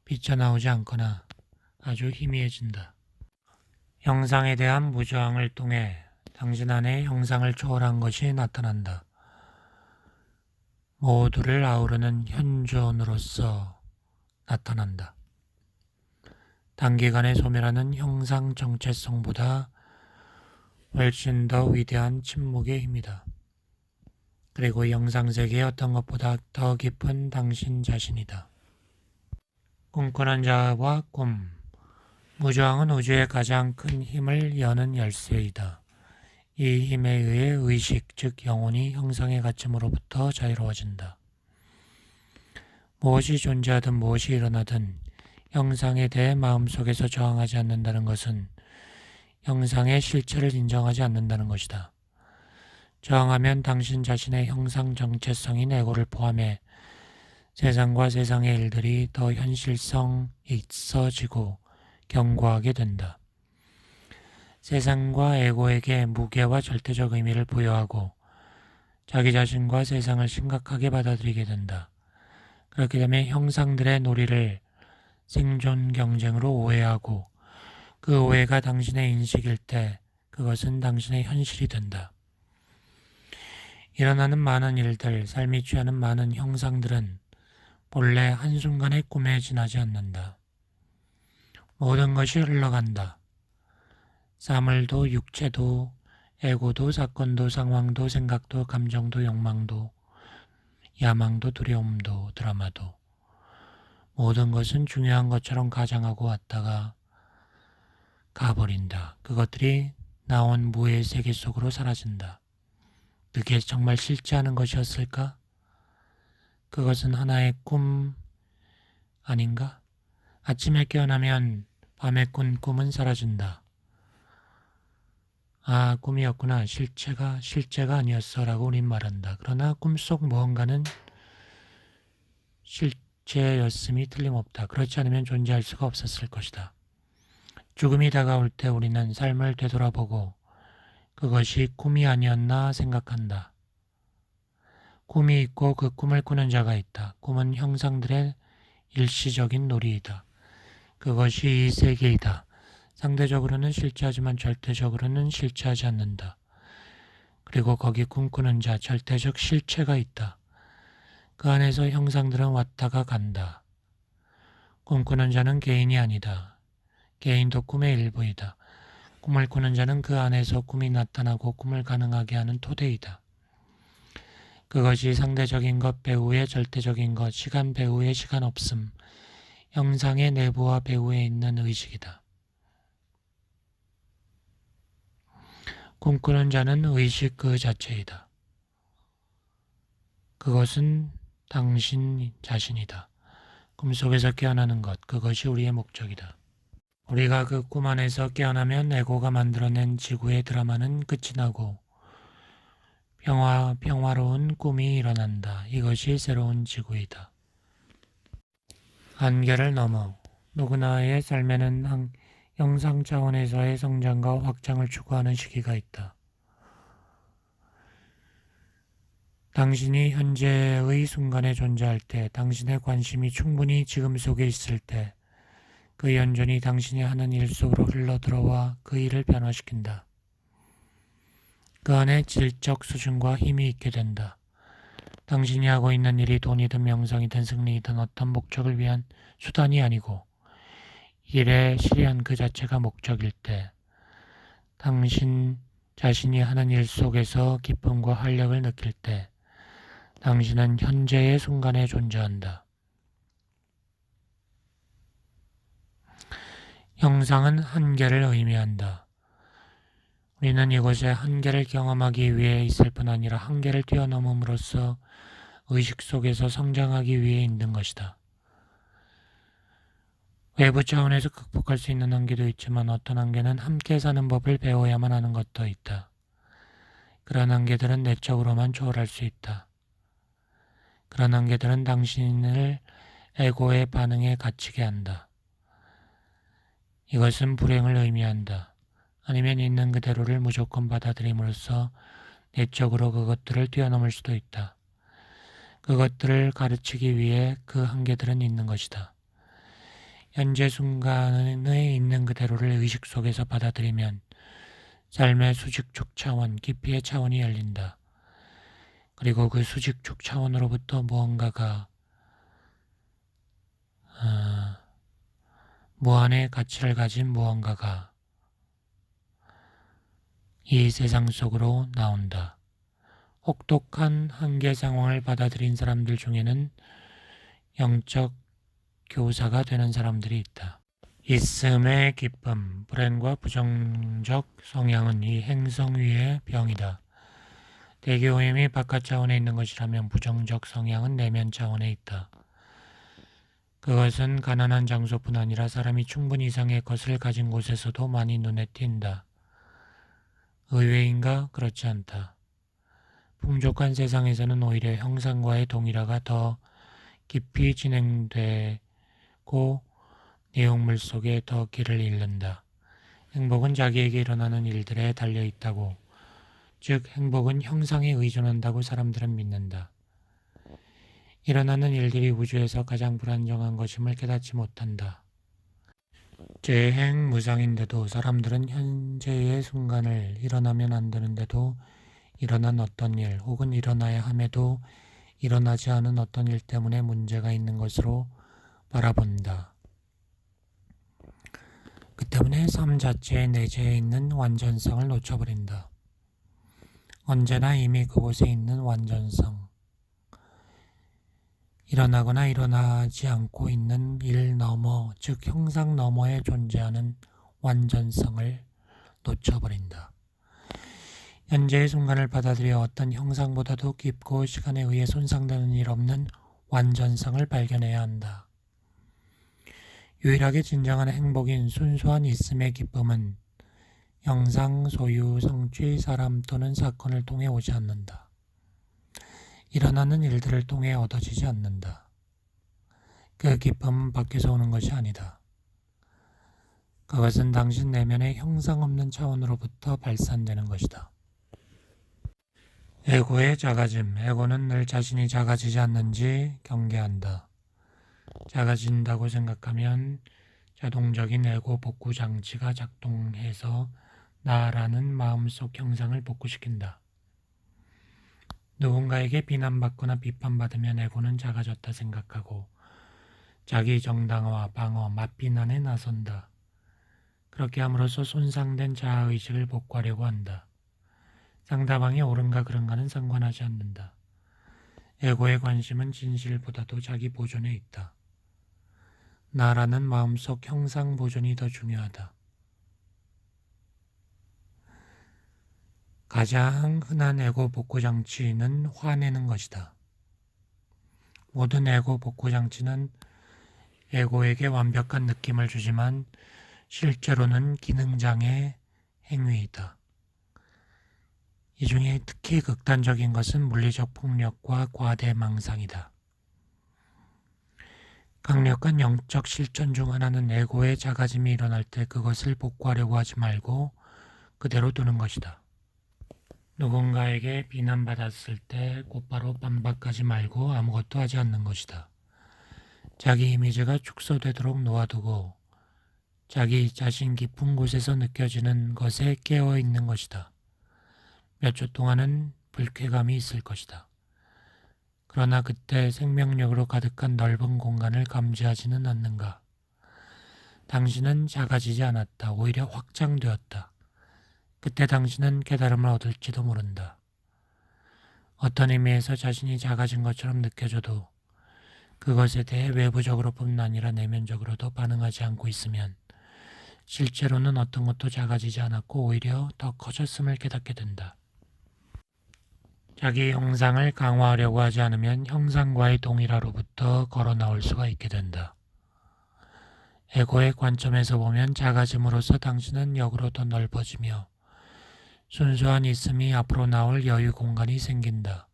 비쳐나오지 않거나 아주 희미해진다. 형상에 대한 무저항을 통해 당신 안에 형상을 초월한 것이 나타난다. 모두를 아우르는 현존으로서 나타난다. 단기간에 소멸하는 형상 정체성보다 훨씬 더 위대한 침묵의 힘이다. 그리고 영상세계의 어떤 것보다 더 깊은 당신 자신이다. 꿈꾸는 자와 꿈. 무저항은 우주의 가장 큰 힘을 여는 열쇠이다. 이 힘에 의해 의식, 즉 영혼이 형상의 갇힘으로부터 자유로워진다. 무엇이 존재하든 무엇이 일어나든 형상에 대해 마음속에서 저항하지 않는다는 것은 형상의 실체를 인정하지 않는다는 것이다. 저항하면 당신 자신의 형상 정체성인 에고를 포함해 세상과 세상의 일들이 더 현실성 있어지고 견고하게 된다. 세상과 에고에게 무게와 절대적 의미를 부여하고 자기 자신과 세상을 심각하게 받아들이게 된다. 그렇게 되면 형상들의 놀이를 생존 경쟁으로 오해하고 그 오해가 당신의 인식일 때 그것은 당신의 현실이 된다. 일어나는 많은 일들, 삶이 취하는 많은 형상들은 본래 한순간의 꿈에 지나지 않는다. 모든 것이 흘러간다. 사물도 육체도 에고도 사건도 상황도 생각도 감정도 욕망도 야망도 두려움도 드라마도 모든 것은 중요한 것처럼 가장하고 왔다가 가버린다. 그것들이 나온 무의 세계 속으로 사라진다. 그게 정말 실제하는 것이었을까? 그것은 하나의 꿈 아닌가? 아침에 깨어나면 밤에 꾼 꿈은 사라진다. 아, 꿈이었구나. 실제가 아니었어 라고 우린 말한다. 그러나 꿈속 무언가는 실제였음이 틀림없다. 그렇지 않으면 존재할 수가 없었을 것이다. 죽음이 다가올 때 우리는 삶을 되돌아보고 그것이 꿈이 아니었나 생각한다. 꿈이 있고 그 꿈을 꾸는 자가 있다. 꿈은 형상들의 일시적인 놀이이다. 그것이 이 세계이다. 상대적으로는 실체하지만 절대적으로는 실체하지 않는다. 그리고 거기 꿈꾸는 자, 절대적 실체가 있다. 그 안에서 형상들은 왔다가 간다. 꿈꾸는 자는 개인이 아니다. 개인도 꿈의 일부이다. 꿈을 꾸는 자는 그 안에서 꿈이 나타나고 꿈을 가능하게 하는 토대이다. 그것이 상대적인 것 배후의 절대적인 것, 시간 배후의 시간 없음, 형상의 내부와 배후에 있는 의식이다. 꿈꾸는 자는 의식 그 자체이다. 그것은 당신 자신이다. 꿈속에서 깨어나는 것, 그것이 우리의 목적이다. 우리가 그 꿈 안에서 깨어나면 에고가 만들어낸 지구의 드라마는 끝이 나고 평화로운 꿈이 일어난다. 이것이 새로운 지구이다. 한계를 넘어 누구나의 삶에는 형상 차원에서의 성장과 확장을 추구하는 시기가 있다. 당신이 현재의 순간에 존재할 때, 당신의 관심이 충분히 지금 속에 있을 때, 그 연전이 당신이 하는 일 속으로 흘러들어와 그 일을 변화시킨다. 그 안에 질적 수준과 힘이 있게 된다. 당신이 하고 있는 일이 돈이든 명성이든 승리이든 어떤 목적을 위한 수단이 아니고 일의 실현 그 자체가 목적일 때 당신 자신이 하는 일 속에서 기쁨과 활력을 느낄 때 당신은 현재의 순간에 존재한다. 형상은 한계를 의미한다. 우리는 이곳에 한계를 경험하기 위해 있을 뿐 아니라 한계를 뛰어넘음으로써 의식 속에서 성장하기 위해 있는 것이다. 외부 차원에서 극복할 수 있는 한계도 있지만 어떤 한계는 함께 사는 법을 배워야만 하는 것도 있다. 그런 한계들은 내적으로만 초월할 수 있다. 그런 한계들은 당신을 에고의 반응에 갇히게 한다. 이것은 불행을 의미한다. 아니면 있는 그대로를 무조건 받아들임으로써 내적으로 그것들을 뛰어넘을 수도 있다. 그것들을 가르치기 위해 그 한계들은 있는 것이다. 현재 순간에 있는 그대로를 의식 속에서 받아들이면 삶의 수직축 차원, 깊이의 차원이 열린다. 그리고 그 수직축 차원으로부터 무언가가 무한의 가치를 가진 무언가가 이 세상 속으로 나온다. 혹독한 한계 상황을 받아들인 사람들 중에는 영적 교사가 되는 사람들이 있다. 있음의 기쁨, 불행과 부정적 성향은 이 행성 위의 병이다. 대기오염이 바깥 차원에 있는 것이라면 부정적 성향은 내면 차원에 있다. 그것은 가난한 장소뿐 아니라 사람이 충분 이상의 것을 가진 곳에서도 많이 눈에 띈다. 의외인가? 그렇지 않다. 풍족한 세상에서는 오히려 형상과의 동일화가 더 깊이 진행되고 내용물 속에 더 길을 잃는다. 행복은 자기에게 일어나는 일들에 달려 있다고, 즉 행복은 형상에 의존한다고 사람들은 믿는다. 일어나는 일들이 우주에서 가장 불안정한 것임을 깨닫지 못한다. 재행무상인데도 사람들은 현재의 순간을 일어나면 안 되는데도 일어난 어떤 일 혹은 일어나야 함에도 일어나지 않은 어떤 일 때문에 문제가 있는 것으로 바라본다. 그 때문에 삶 자체의 내재해 있는 완전성을 놓쳐버린다. 언제나 이미 그곳에 있는 완전성, 일어나거나 일어나지 않고 있는 일 너머, 즉 형상 너머에 존재하는 완전성을 놓쳐버린다. 현재의 순간을 받아들여 어떤 형상보다도 깊고 시간에 의해 손상되는 일 없는 완전성을 발견해야 한다. 유일하게 진정한 행복인 순수한 있음의 기쁨은 형상, 소유, 성취, 사람 또는 사건을 통해 오지 않는다. 일어나는 일들을 통해 얻어지지 않는다. 그 기쁨은 밖에서 오는 것이 아니다. 그것은 당신 내면의 형상 없는 차원으로부터 발산되는 것이다. 에고의 작아짐. 에고는 늘 자신이 작아지지 않는지 경계한다. 작아진다고 생각하면 자동적인 에고 복구 장치가 작동해서 나라는 마음속 형상을 복구시킨다. 누군가에게 비난받거나 비판받으면 에고는 작아졌다 생각하고 자기 정당화, 방어, 맞비난에 나선다. 그렇게 함으로써 손상된 자아의식을 복구하려고 한다. 상대방이 옳은가 그른가는 상관하지 않는다. 에고의 관심은 진실보다도 자기 보존에 있다. 나라는 마음속 형상 보존이 더 중요하다. 가장 흔한 에고 복구 장치는 화내는 것이다. 모든 에고 복구 장치는 에고에게 완벽한 느낌을 주지만 실제로는 기능장애 행위이다. 이 중에 특히 극단적인 것은 물리적 폭력과 과대망상이다. 강력한 영적 실천 중 하나는 에고의 작아짐이 일어날 때 그것을 복구하려고 하지 말고 그대로 두는 것이다. 누군가에게 비난받았을 때 곧바로 반박하지 말고 아무것도 하지 않는 것이다. 자기 이미지가 축소되도록 놓아두고 자기 자신 깊은 곳에서 느껴지는 것에 깨어 있는 것이다. 몇 초 동안은 불쾌감이 있을 것이다. 그러나 그때 생명력으로 가득한 넓은 공간을 감지하지는 않는가? 당신은 작아지지 않았다. 오히려 확장되었다. 그때 당신은 깨달음을 얻을지도 모른다. 어떤 의미에서 자신이 작아진 것처럼 느껴져도 그것에 대해 외부적으로뿐 아니라 내면적으로도 반응하지 않고 있으면 실제로는 어떤 것도 작아지지 않았고 오히려 더 커졌음을 깨닫게 된다. 자기 형상을 강화하려고 하지 않으면 형상과의 동일화로부터 걸어 나올 수가 있게 된다. 에고의 관점에서 보면 작아짐으로써 당신은 역으로 더 넓어지며 순수한 있음이 앞으로 나올 여유 공간이 생긴다.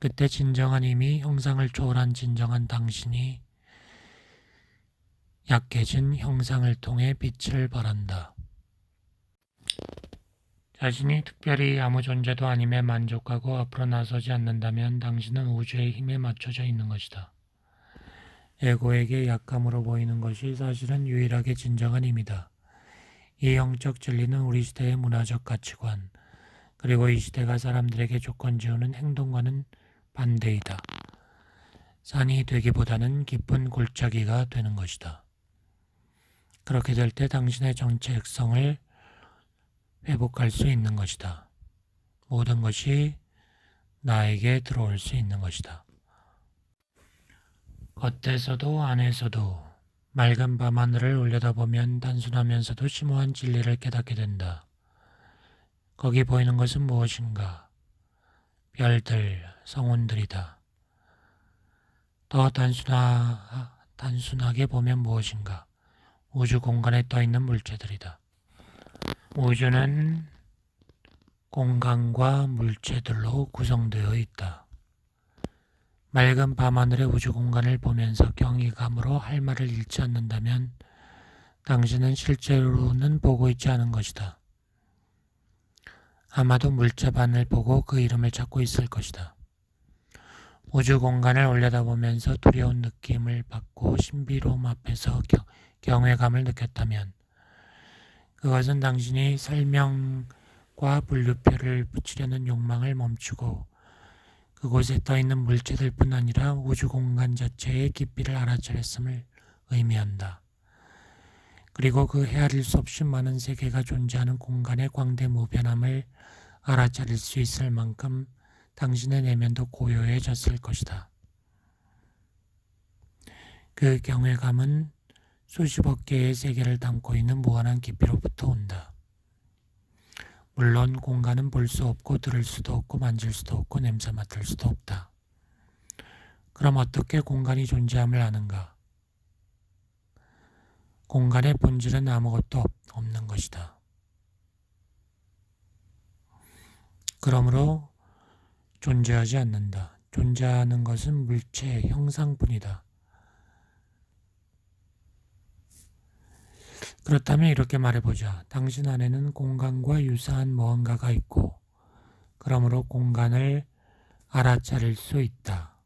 그때 진정한 힘이 형상을 초월한 진정한 당신이 약해진 형상을 통해 빛을 발한다. 자신이 특별히 아무 존재도 아님에 만족하고 앞으로 나서지 않는다면 당신은 우주의 힘에 맞춰져 있는 것이다. 에고에게 약감으로 보이는 것이 사실은 유일하게 진정한 힘이다. 이 영적 진리는 우리 시대의 문화적 가치관, 그리고 이 시대가 사람들에게 조건 지우는 행동과는 반대이다. 산이 되기보다는 깊은 골짜기가 되는 것이다. 그렇게 될 때 당신의 정체성을 회복할 수 있는 것이다. 모든 것이 나에게 들어올 수 있는 것이다. 겉에서도 안에서도 맑은 밤하늘을 올려다보면 단순하면서도 심오한 진리를 깨닫게 된다. 거기 보이는 것은 무엇인가? 별들, 성운들이다. 더 단순하게 보면 무엇인가? 우주 공간에 떠있는 물체들이다. 우주는 공간과 물체들로 구성되어 있다. 맑은 밤하늘의 우주 공간을 보면서 경이감으로 할 말을 잃지 않는다면 당신은 실제로는 보고 있지 않은 것이다. 아마도 물체반을 보고 그 이름을 찾고 있을 것이다. 우주 공간을 올려다보면서 두려운 느낌을 받고 신비로움 앞에서 경외감을 느꼈다면 그것은 당신이 설명과 분류표를 붙이려는 욕망을 멈추고 그곳에 떠있는 물체들뿐 아니라 우주 공간 자체의 깊이를 알아차렸음을 의미한다. 그리고 그 헤아릴 수 없이 많은 세계가 존재하는 공간의 광대무변함을 알아차릴 수 있을 만큼 당신의 내면도 고요해졌을 것이다. 그 경외감은 수십억 개의 세계를 담고 있는 무한한 깊이로부터 온다. 물론 공간은 볼 수 없고 들을 수도 없고 만질 수도 없고 냄새 맡을 수도 없다. 그럼 어떻게 공간이 존재함을 아는가? 공간의 본질은 아무것도 없는 것이다. 그러므로 존재하지 않는다. 존재하는 것은 물체의 형상뿐이다. 그렇다면 이렇게 말해보자. 당신 안에는 공간과 유사한 무언가가 있고 그러므로 공간을 알아차릴 수 있다.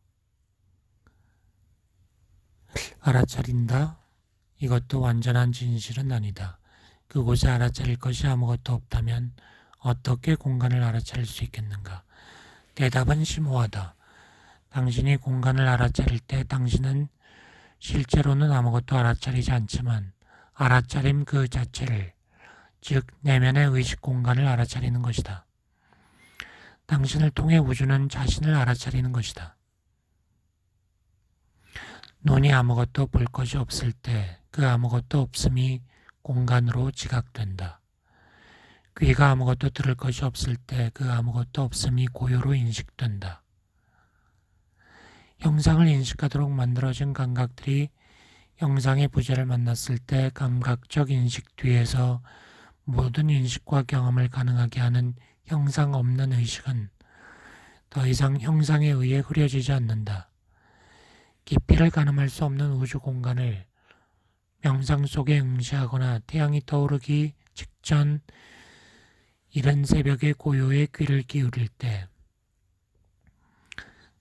알아차린다? 이것도 완전한 진실은 아니다. 그곳에 알아차릴 것이 아무것도 없다면 어떻게 공간을 알아차릴 수 있겠는가? 대답은 심오하다. 당신이 공간을 알아차릴 때 당신은 실제로는 아무것도 알아차리지 않지만 알아차림 그 자체를, 즉 내면의 의식 공간을 알아차리는 것이다. 당신을 통해 우주는 자신을 알아차리는 것이다. 눈이 아무것도 볼 것이 없을 때 그 아무것도 없음이 공간으로 지각된다. 귀가 아무것도 들을 것이 없을 때 그 아무것도 없음이 고요로 인식된다. 형상을 인식하도록 만들어진 감각들이 형상의 부재를 만났을 때 감각적 인식 뒤에서 모든 인식과 경험을 가능하게 하는 형상 없는 의식은 더 이상 형상에 의해 흐려지지 않는다. 깊이를 가늠할 수 없는 우주 공간을 명상 속에 응시하거나 태양이 떠오르기 직전 이른 새벽의 고요에 귀를 기울일 때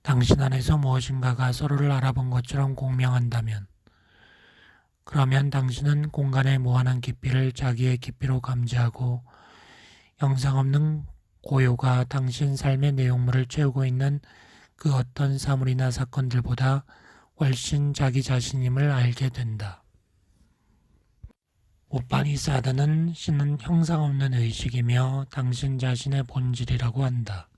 당신 안에서 무엇인가가 서로를 알아본 것처럼 공명한다면 그러면 당신은 공간의 무한한 깊이를 자기의 깊이로 감지하고 영상 없는 고요가 당신 삶의 내용물을 채우고 있는 그 어떤 사물이나 사건들보다 훨씬 자기 자신임을 알게 된다. 우파니사드는 신은 형상 없는 의식이며 당신 자신의 본질이라고 한다.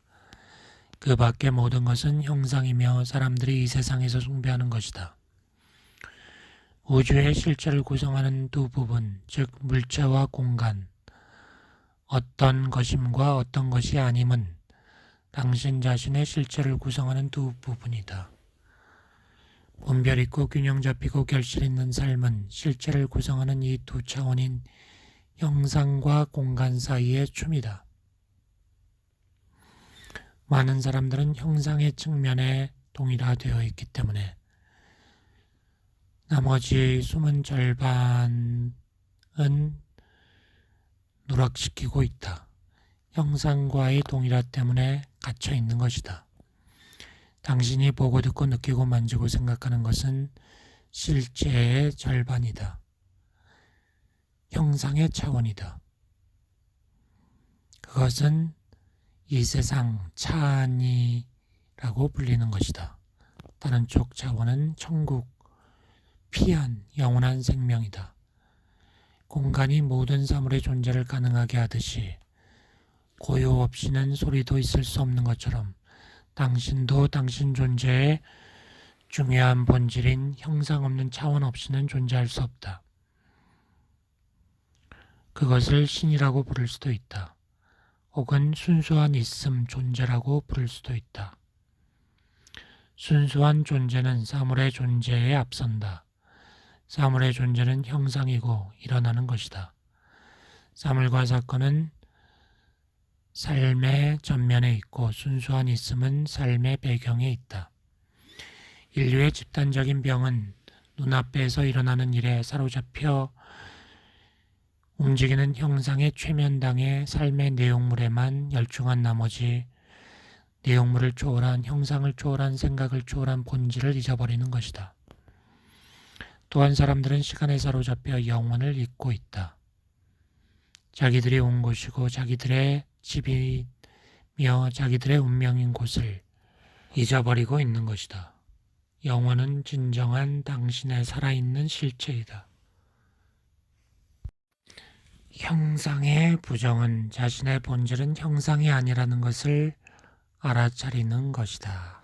그 밖의 모든 것은 형상이며 사람들이 이 세상에서 숭배하는 것이다. 우주의 실체를 구성하는 두 부분, 즉 물체와 공간, 어떤 것임과 어떤 것이 아님은 당신 자신의 실체를 구성하는 두 부분이다. 분별 있고 균형 잡히고 결실 있는 삶은 실체를 구성하는 이 두 차원인 형상과 공간 사이의 춤이다. 많은 사람들은 형상의 측면에 동일화되어 있기 때문에 나머지 숨은 절반은 누락시키고 있다. 형상과의 동일화 때문에 갇혀 있는 것이다. 당신이 보고 듣고 느끼고 만지고 생각하는 것은 실제의 절반이다. 형상의 차원이다. 그것은 이 세상 차안이라고 불리는 것이다. 다른 쪽 차원은 천국, 피한 영원한 생명이다. 공간이 모든 사물의 존재를 가능하게 하듯이 고요 없이는 소리도 있을 수 없는 것처럼 당신도 당신 존재의 중요한 본질인 형상 없는 차원 없이는 존재할 수 없다. 그것을 신이라고 부를 수도 있다. 혹은 순수한 있음, 존재라고 부를 수도 있다. 순수한 존재는 사물의 존재에 앞선다. 사물의 존재는 형상이고 일어나는 것이다. 사물과 사건은 삶의 전면에 있고 순수한 있음은 삶의 배경에 있다. 인류의 집단적인 병은 눈앞에서 일어나는 일에 사로잡혀 움직이는 형상의 최면당의 삶의 내용물에만 열중한 나머지 내용물을 초월한 형상을 초월한 생각을 초월한 본질을 잊어버리는 것이다. 또한 사람들은 시간에 사로잡혀 영원을 잊고 있다. 자기들이 온 곳이고 자기들의 집이며 자기들의 운명인 곳을 잊어버리고 있는 것이다. 영원은 진정한 당신의 살아있는 실체이다. 형상의 부정은 자신의 본질은 형상이 아니라는 것을 알아차리는 것이다.